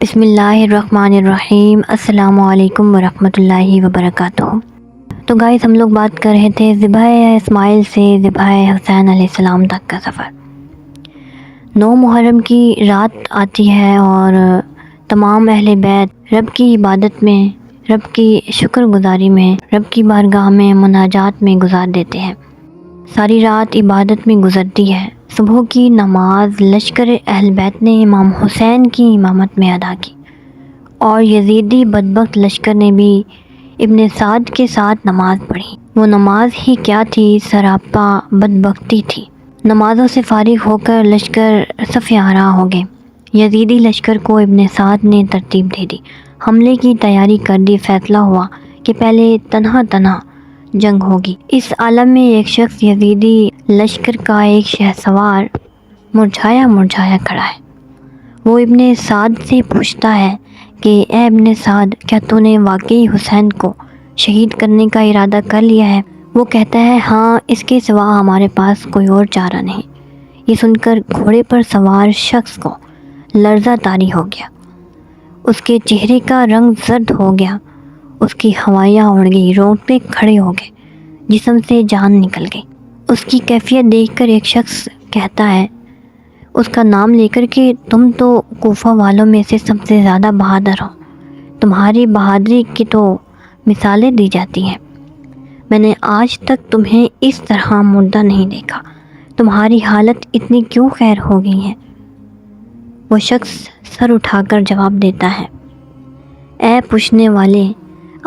بسم اللہ الرحمن الرحیم۔ السلام علیکم ورحمۃ اللہ وبرکاتہ۔ تو گائز ہم لوگ بات کر رہے تھے ذبح اسماعیل سے ذبح حسین علیہ السلام تک کا سفر۔ 9 محرم کی رات آتی ہے اور تمام اہل بیت رب کی عبادت میں، رب کی شکر گزاری میں، رب کی بارگاہ میں مناجات میں گزار دیتے ہیں۔ ساری رات عبادت میں گزرتی ہے۔ صبح کی نماز لشکر اہل بیت نے امام حسین کی امامت میں ادا کی اور یزیدی بدبخت لشکر نے بھی ابن سعد کے ساتھ نماز پڑھی۔ وہ نماز ہی کیا تھی، سراپا بدبختی تھی۔ نمازوں سے فارغ ہو کر لشکر صف آراء ہو گئے۔ یزیدی لشکر کو ابن سعد نے ترتیب دے دی، حملے کی تیاری کر دی۔ فیصلہ ہوا کہ پہلے تنہا جنگ ہوگی۔ اس عالم میں ایک شخص یزیدی لشکر کا ایک شہسوار مرجھایا کھڑا ہے۔ وہ ابن سعد سے پوچھتا ہے کہ اے ابن سعد، کیا تو نے واقعی حسین کو شہید کرنے کا ارادہ کر لیا ہے؟ وہ کہتا ہے ہاں، اس کے سوا ہمارے پاس کوئی اور چارہ نہیں۔ یہ سن کر گھوڑے پر سوار شخص کو لرزہ طاری ہو گیا۔ اس کے چہرے کا رنگ زرد ہو گیا، اس کی ہوائیاں اڑ گئی، رونگٹے کھڑے ہو گئے، جسم سے جان نکل گئی۔ اس کی کیفیت دیکھ کر ایک شخص کہتا ہے اس کا نام لے کر کہ تم تو کوفہ والوں میں سے سب سے زیادہ بہادر ہو، تمہاری بہادری کی تو مثالیں دی جاتی ہیں۔ میں نے آج تک تمہیں اس طرح مردہ نہیں دیکھا، تمہاری حالت اتنی کیوں خیر ہو گئی ہے؟ وہ شخص سر اٹھا کر جواب دیتا ہے، اے پوچھنے والے،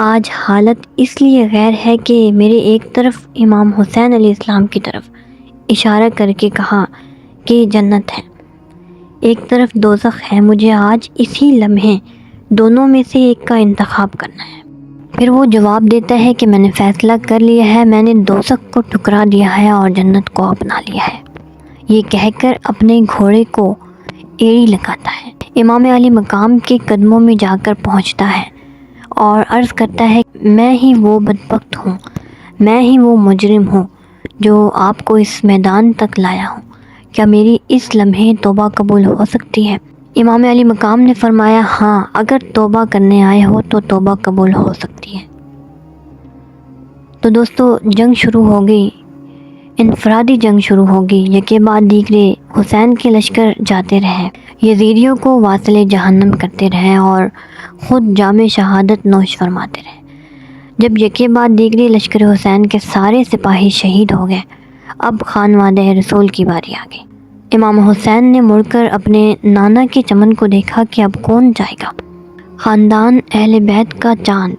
آج حالت اس لیے غیر ہے کہ میرے ایک طرف امام حسین علیہ السلام کی طرف اشارہ کر کے کہا کہ جنت ہے، ایک طرف دوزخ ہے۔ مجھے آج اسی لمحے دونوں میں سے ایک کا انتخاب کرنا ہے۔ پھر وہ جواب دیتا ہے کہ میں نے فیصلہ کر لیا ہے، میں نے دوزخ کو ٹھکرا دیا ہے اور جنت کو اپنا لیا ہے۔ یہ کہہ کر اپنے گھوڑے کو ایڑی لگاتا ہے، امام علی مقام کے قدموں میں جا کر پہنچتا ہے اور عرض کرتا ہے میں ہی وہ بدبخت ہوں، میں ہی وہ مجرم ہوں جو آپ کو اس میدان تک لایا ہوں۔ کیا میری اس لمحے توبہ قبول ہو سکتی ہے؟ امام علی مقام نے فرمایا ہاں، اگر توبہ کرنے آئے ہو تو توبہ قبول ہو سکتی ہے۔ تو دوستو، جنگ شروع ہو گئی، انفرادی جنگ شروع ہو گئی۔ یکے بعد دیگرے حسین کے لشکر جاتے رہے، یزیدیوں کو واصل جہنم کرتے رہے اور خود جام شہادت نوش فرماتے رہے۔ جب یکے بعد دیگرے لشکر حسین کے سارے سپاہی شہید ہو گئے، اب خانوادہ رسول کی باری آ گئی۔ امام حسین نے مڑ کر اپنے نانا کے چمن کو دیکھا کہ اب کون جائے گا۔ خاندان اہل بیت کا چاند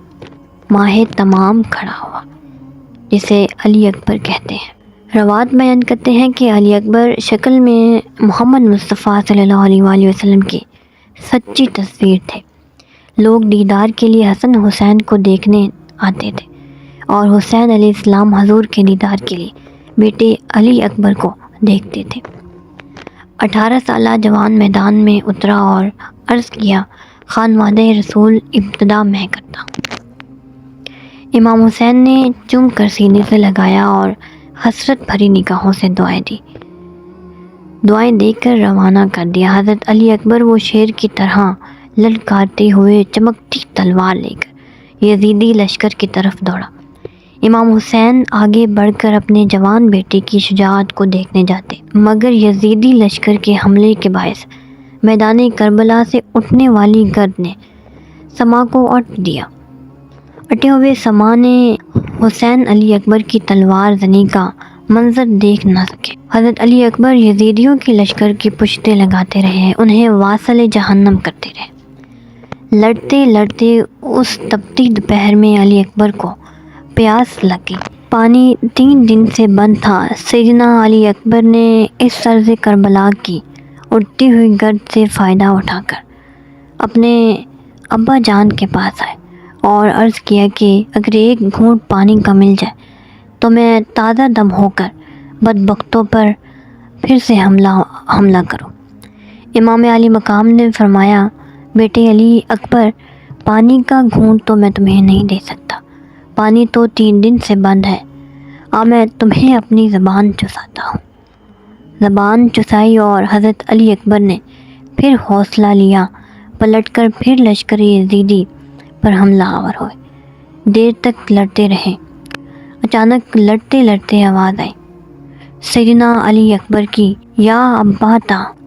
ماہ تمام کھڑا ہوا، جسے علی اکبر کہتے ہیں۔ روایت بیان کرتے ہیں کہ علی اکبر شکل میں محمد مصطفیٰ صلی اللہ علیہ وآلہ وسلم کی سچی تصویر تھے۔ لوگ دیدار کے لیے حسن حسین کو دیکھنے آتے تھے اور حسین علیہ السلام حضور کے دیدار کے لیے بیٹے علی اکبر کو دیکھتے تھے۔ 18 سالہ جوان میدان میں اترا اور عرض کیا خانوادہ رسول ابتدا میں کرتا۔ امام حسین نے چوم کر سینے سے لگایا اور حسرت بھری نگاہوں سے دعائیں دے کر روانہ کر دیا۔ حضرت علی اکبر وہ شیر کی طرح للکارتے ہوئے چمکتی تلوار لے کر یزیدی لشکر کی طرف دوڑا۔ امام حسین آگے بڑھ کر اپنے جوان بیٹے کی شجاعت کو دیکھنے جاتے، مگر یزیدی لشکر کے حملے کے باعث میدان کربلا سے اٹھنے والی گرد نے سما کو اٹ دیا۔ اٹے ہوئے سما نے حسین علی اکبر کی تلوار زنی کا منظر دیکھ نہ سکے۔ حضرت علی اکبر یزیدیوں کے لشکر کی پشتے لگاتے رہے، انہیں واصل جہنم کرتے رہے۔ لڑتے لڑتے اس تپتی دوپہر میں علی اکبر کو پیاس لگ گئی۔ پانی 3 دن سے بند تھا۔ سیدنا علی اکبر نے اس سرز کربلا کی اڑتی ہوئی گرد سے فائدہ اٹھا کر اپنے ابا جان کے پاس آئے اور عرض کیا کہ اگر ایک گھونٹ پانی کا مل جائے تو میں تازہ دم ہو کر بدبختوں پر پھر سے حملہ کروں۔ امام علی مقام نے فرمایا بیٹے علی اکبر، پانی کا گھونٹ تو میں تمہیں نہیں دے سکتا، پانی تو 3 دن سے بند ہے، میں تمہیں اپنی زبان چساتا ہوں۔ زبان چسائی اور حضرت علی اکبر نے پھر حوصلہ لیا، پلٹ کر پھر لشکر یزیدی پر حملہ آور ہوئے۔ دیر تک لڑتے رہے۔ اچانک لڑتے لڑتے آواز آئی سیدنا علی اکبر کی، یا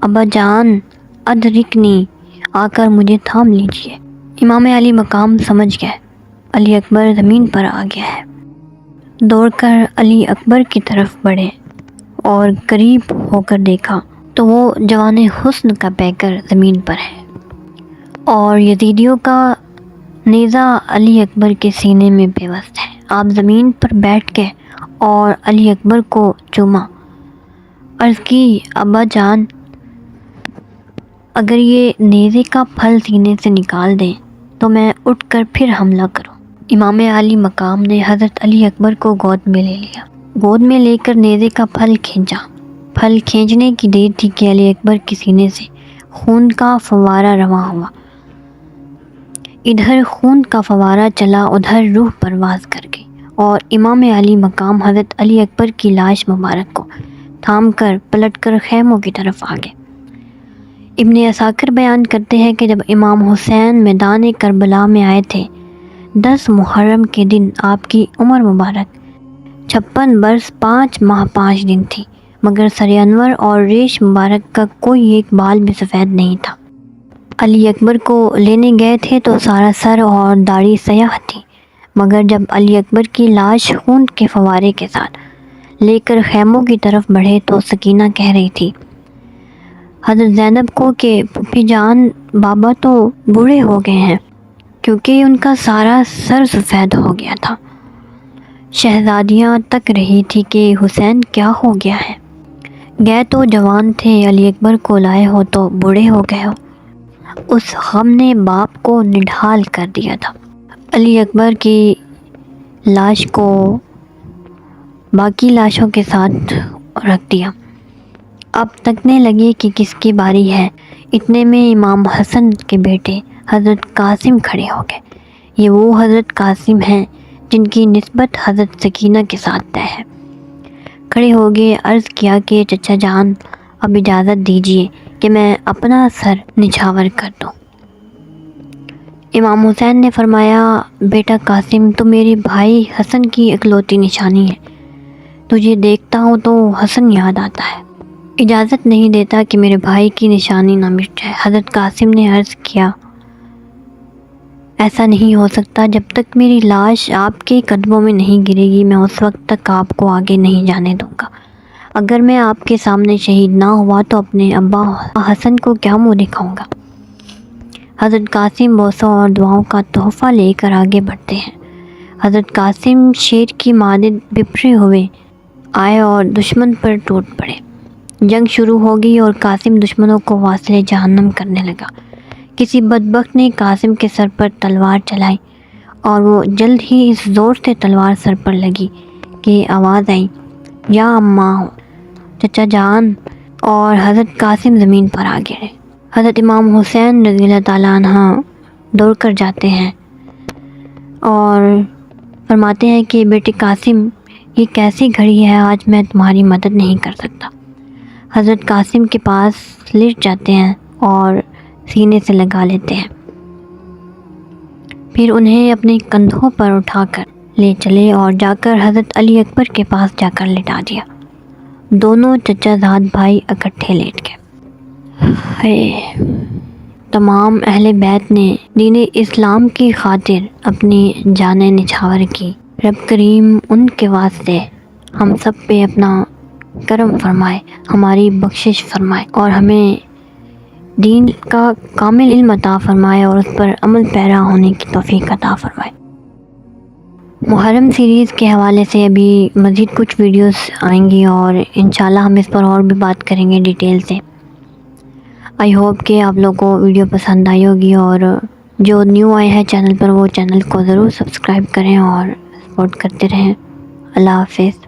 ابا جان ادرکنی، آ کر مجھے تھام لیجئے۔ امام علی مقام سمجھ گئے علی اکبر زمین پر آ گیا ہے۔ دوڑ کر علی اکبر کی طرف بڑھے اور قریب ہو کر دیکھا تو وہ جوان حسن کا پیکر زمین پر ہے اور یزیدیوں کا نیزہ علی اکبر کے سینے میں پیوست ہے۔ آپ زمین پر بیٹھ گئے اور علی اکبر کو چوما، عرض کی، ابا جان اگر یہ نیزے کا پھل سینے سے نکال دیں تو میں اٹھ کر پھر حملہ کروں۔ امام علی مقام نے حضرت علی اکبر کو گود میں لے لیا۔ گود میں لے کر نیزے کا پھل کھینچا۔ پھل کھینچنے کی دیر تھی کہ علی اکبر کے سینے سے خون کا فوارہ رواں ہوا۔ ادھر خون کا فوارہ چلا، ادھر روح پرواز کر گئی اور امام علی مقام حضرت علی اکبر کی لاش مبارک کو تھام کر پلٹ کر خیموں کی طرف آگے۔ ابن عساکر بیان کرتے ہیں کہ جب امام حسین میدان کربلا میں آئے تھے 10 محرم کے دن آپ کی عمر مبارک 56 برس 5 ماہ 5 دن تھی، مگر سر انور اور ریش مبارک کا کوئی ایک بال بھی سفید نہیں تھا۔ علی اکبر کو لینے گئے تھے تو سارا سر اور داڑھی سیاہ تھی، مگر جب علی اکبر کی لاش خون کے فوارے کے ساتھ لے کر خیموں کی طرف بڑھے تو سکینہ کہہ رہی تھی حضرت زینب کو کہ پھوپھی جان بابا تو بوڑھے ہو گئے ہیں، کیونکہ ان کا سارا سر سفید ہو گیا تھا۔ شہزادیاں تک رہی تھی کہ حسین کیا ہو گیا ہے، گئے تو جوان تھے، علی اکبر کو لائے ہو تو بوڑھے ہو گئے ہو۔ اس غم نے باپ کو نڈھال کر دیا تھا۔ علی اکبر کی لاش کو باقی لاشوں کے ساتھ رکھ دیا۔ اب تکنے لگے کہ کس کی باری ہے۔ اتنے میں امام حسن کے بیٹے حضرت قاسم کھڑے ہو گئے۔ یہ وہ حضرت قاسم ہیں جن کی نسبت حضرت سکینہ کے ساتھ طے ہے۔ کھڑے ہو گئے، عرض کیا کہ چچا جان اب اجازت دیجیے کہ میں اپنا سر نچھاور کر دوں۔ امام حسین نے فرمایا، بیٹا قاسم تو میرے بھائی حسن کی اکلوتی نشانی ہے، تجھے دیکھتا ہوں تو حسن یاد آتا ہے، اجازت نہیں دیتا کہ میرے بھائی کی نشانی نہ مٹ جائے۔ حضرت قاسم نے عرض کیا، ایسا نہیں ہو سکتا، جب تک میری لاش آپ کے قدموں میں نہیں گرے گی میں اس وقت تک آپ کو آگے نہیں جانے دوں گا۔ اگر میں آپ کے سامنے شہید نہ ہوا تو اپنے ابا حسن کو کیا منہ دکھاؤں گا۔ حضرت قاسم بوسوں اور دعاؤں کا تحفہ لے کر آگے بڑھتے ہیں۔ حضرت قاسم شیر کی مانند بپھرے ہوئے آئے اور دشمن پر ٹوٹ پڑے۔ جنگ شروع ہو گئی اور قاسم دشمنوں کو واصل جہنم کرنے لگا۔ کسی بدبخت نے قاسم کے سر پر تلوار چلائی اور وہ جلد ہی اس زور سے تلوار سر پر لگی کہ آواز آئی، یا اماں، چچا جان، اور حضرت قاسم زمین پر آ گرے۔ حضرت امام حسین رضی اللہ تعالیٰ عنہ دوڑ کر جاتے ہیں اور فرماتے ہیں کہ بیٹے قاسم، یہ کیسی گھڑی ہے، آج میں تمہاری مدد نہیں کر سکتا۔ حضرت قاسم کے پاس لیٹ جاتے ہیں اور سینے سے لگا لیتے ہیں، پھر انہیں اپنے کندھوں پر اٹھا کر لے چلے اور جا کر حضرت علی اکبر کے پاس جا کر لٹا دیا۔ دونوں چچا زاد بھائی اکٹھے لیٹ گئے۔ تمام اہل بیت نے دین اسلام کی خاطر اپنی جانیں نچھاور کی۔ رب کریم ان کے واسطے ہم سب پہ اپنا کرم فرمائے، ہماری بخشش فرمائے اور ہمیں دین کا کامل علم عطا فرمائے اور اس پر عمل پیرا ہونے کی توفیق عطا فرمائے۔ محرم سیریز کے حوالے سے ابھی مزید کچھ ویڈیوز آئیں گی اور انشاءاللہ ہم اس پر اور بھی بات کریں گے ڈیٹیل سے۔ آئی ہوپ کہ آپ لوگوں کو ویڈیو پسند آئی ہوگی، اور جو نیو آئے ہیں چینل پر وہ چینل کو ضرور سبسکرائب کریں اور سپورٹ کرتے رہیں۔ اللہ حافظ۔